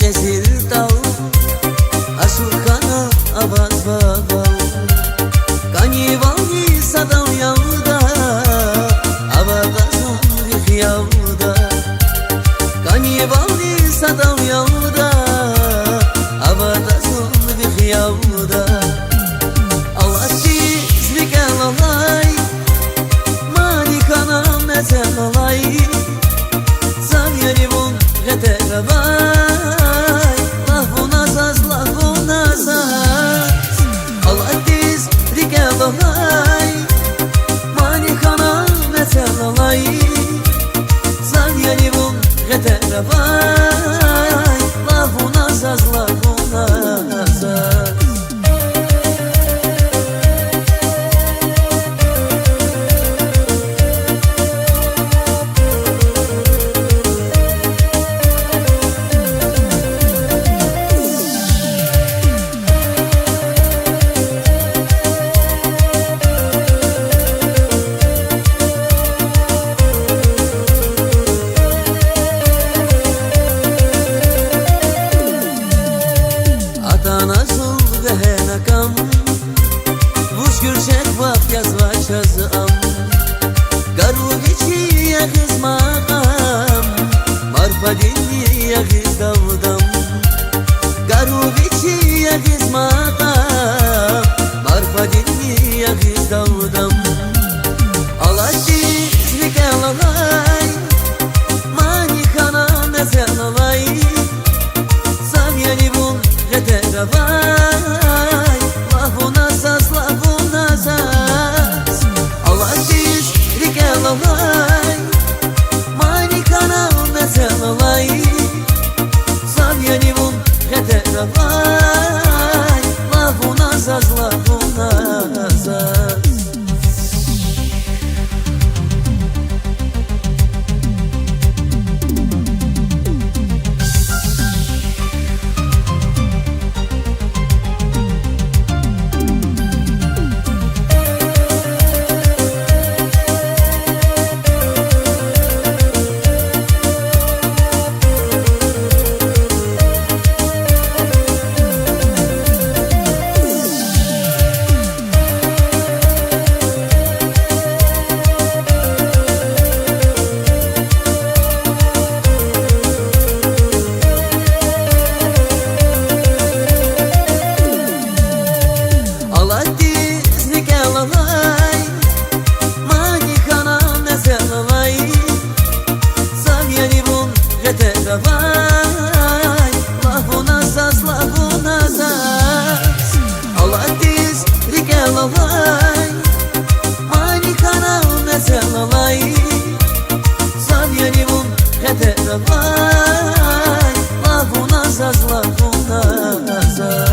eziltau Ashukana avaz vavau Kanivali sadau yauda Avagazun vihyauda Kanivali sadau yauda Avagazun vihyauda Allahsizlik elalay Malikana mezelalay Zavyanivun gederavay Lahvunazaz, lahvunazaz Allahsizlik elalay Malikana mezelalay Zavyanivun gederavay Lahvunazaz, lahvunazaz Nasıl vehenakam Vuşgürşek vap yazvaç yazam Garuvici yagiz maqam Marfadini yagiz davdam Garuvici yagiz maqam Marfadini yagiz davdam Alaşizlik elalay Manikana mezelalay Zavyanivun gederavay Lahvunazaz, lahvunazaz Allahsizlik elalay Malikana mezelalay Zavyanivun gederavay Lahvunazaz, lahvunazaz Gederavay Lahvunazaz, lahvunazaz Allahsizlik elalay Malikana mezelalay Zavyanivun gederavay Lahvunazaz, lahvunazaz